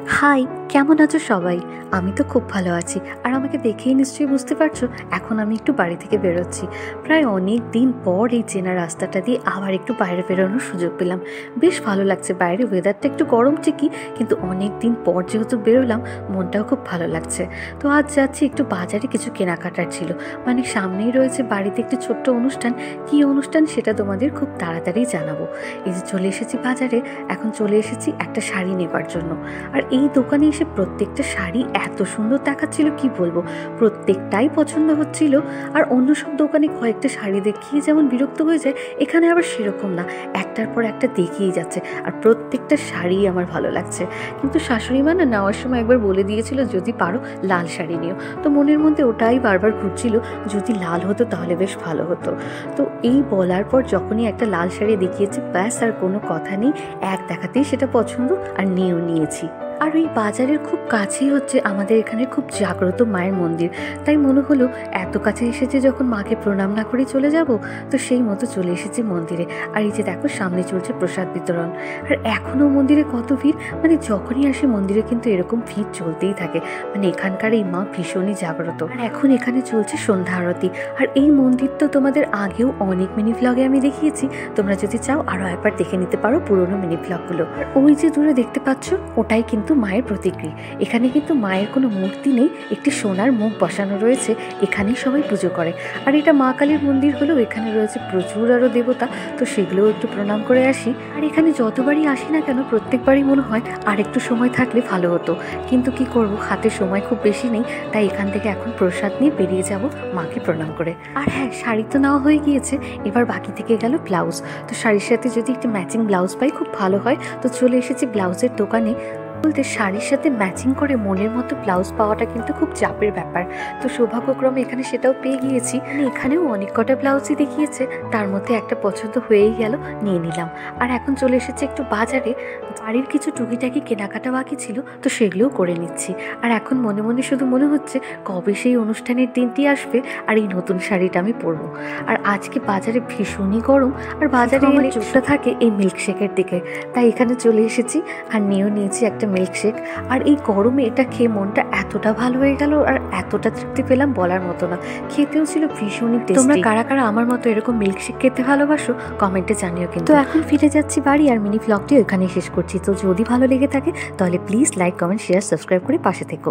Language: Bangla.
হাই, কেমন আছো সবাই? আমি তো খুব ভালো আছি। আর আমাকে দেখেই নিশ্চয়ই বুঝতে পারছো এখন আমি একটু বাড়ি থেকে বেরোচ্ছি। প্রায় অনেক দিন পর এই চেনা রাস্তাটা দিয়ে আবার একটু বাইরে বেরোনোর সুযোগ পেলাম। বেশ ভালো লাগছে। বাইরে ওয়েদারটা একটু গরম ঠিকই, কিন্তু অনেক দিন পর যেহেতু বেরোলাম মনটাও খুব ভালো লাগছে। তো আজ যাচ্ছি একটু বাজারে, কিছু কেনাকাটার ছিল। মানে সামনেই রয়েছে বাড়িতে একটু ছোট্ট অনুষ্ঠান। কী অনুষ্ঠান সেটা তোমাদের খুব তাড়াতাড়ি জানাবো। এই যে চলে এসেছি বাজারে, এখন চলে এসেছি একটা শাড়ি নেবার জন্য। আর এই দোকানে এসে প্রত্যেকটা শাড়ি এত সুন্দর দেখাচ্ছিল, কি বলবো, প্রত্যেকটাই পছন্দ হচ্ছিল। আর অন্য সব দোকানে কয়েকটা শাড়ি দেখিয়ে যেমন বিরক্ত হয়ে যায়, এখানে আবার সেরকম না, একটার পর একটা দেখিয়েই যাচ্ছে। আর প্রত্যেকটা শাড়ি আমার ভালো লাগছে। কিন্তু শাশুড়ি মা না নেওয়ার সময় একবার বলে দিয়েছিল যদি পারো লাল শাড়ি নিও। তো মনের মধ্যে ওটাই বারবার ঘুরছিল, যদি লাল হতো তাহলে বেশ ভালো হতো। তো এই বলার পর যখনই একটা লাল শাড়ি দেখিয়েছে, ব্যাস আর কোনো কথা নেই, এক দেখাতেই সেটা পছন্দ আর নিয়েও নিয়েছি। আর ওই বাজারের খুব কাছেই হচ্ছে আমাদের এখানে খুব জাগ্রত মায়ের মন্দির। তাই মনে হলো এত কাছে এসেছে যখন মাকে প্রণাম না করে চলে যাব, তো সেই মতো চলে এসেছি মন্দিরে। আর এই যে দেখো সামনে চলছে প্রসাদ বিতরণ। আর এখনও মন্দিরে কত ভিড়, মানে যখনই আসি মন্দিরে কিন্তু এরকম ভিড় চলতেই থাকে। মানে এখানকার এই মা ভীষণই জাগ্রত। আর এখন এখানে চলছে সন্ধ্যা আরতি। আর এই মন্দির তো তোমাদের আগেও অনেক মিনি ভ্লগে আমি দেখিয়েছি, তোমরা যদি চাও আরও একবার দেখে নিতে পারো পুরোনো মিনি ভ্লগগুলো। আর ওই যে দূরে দেখতে পাচ্ছ, ওটাই কিন্তু মায়ের প্রতিকৃতি। এখানে কিন্তু মায়ের কোনো মূর্তি নেই, একটি সোনার মুখ বসানো রয়েছে, এখানেই সবাই পুজো করে। আর এটা মা কালীর মন্দির হলেও এখানে রয়েছে প্রচুর আরও দেবতা, তো সেগুলোও একটু প্রণাম করে আসি। আর এখানে যতবারই আসি না কেন প্রত্যেকবারই মনে হয় আর একটু সময় থাকলে ভালো হতো, কিন্তু কি করব, হাতে সময় খুব বেশি নেই। তাই এখান থেকে এখন প্রসাদ নিয়ে বেরিয়ে যাব মাকে প্রণাম করে। আর হ্যাঁ, শাড়ি তো নেওয়া হয়ে গিয়েছে, এবার বাকি থেকে গেল ব্লাউজ। তো শাড়ির সাথে যদি একটু ম্যাচিং ব্লাউজ পাই খুব ভালো হয়। তো চলে এসেছি ব্লাউজের দোকানে। বলতে শাড়ির সাথে ম্যাচিং করে মনের মতো ব্লাউজ পাওয়াটা কিন্তু খুব চাপের ব্যাপার। তো সৌভাগ্যক্রমে এখানে সেটাও পেয়ে গিয়েছি। এখানেও অনেক কটা ব্লাউজই দেখিয়েছে, তার মধ্যে একটা পছন্দ হয়েই গেল, নিয়ে নিলাম। আর এখন চলে এসেছে একটু বাজারে, বাড়ির কিছু টুকিটাকি কেনাকাটা বাকি ছিল, তো সেগুলোও করে নিচ্ছি। আর এখন মনে মনে শুধু মনে হচ্ছে কবে সেই অনুষ্ঠানের দিনটি আসবে আর এই নতুন শাড়িটা আমি পরবো। আর আজকে বাজারে ভীষণই গরম, আর বাজারে এলে চোখটা থাকে এই মিল্কশেকের দিকে। তাই এখানে চলে এসেছি আর নিয়েও নিয়েছি একটা মিল্কশেক। আর এই গরমে এটা খেয়ে মনটা এতটা ভালো হয়ে গেল আর এতটা তৃপ্তি পেলাম বলার মতো না। খেতেও ছিল ভীষণই টেস্টি। তোমরা কারা কারা আমার মতো এরকম মিল্কশেক খেতে ভালোবাসো কমেন্টে জানিও। কিন্তু এখন ফিরে যাচ্ছি বাড়ি আর মিনি ভ্লগটি ওখানেই শেষ করছি। তো যদি ভালো লেগে থাকে তাহলে please like, comment, share, subscribe করে পাশে থেকো।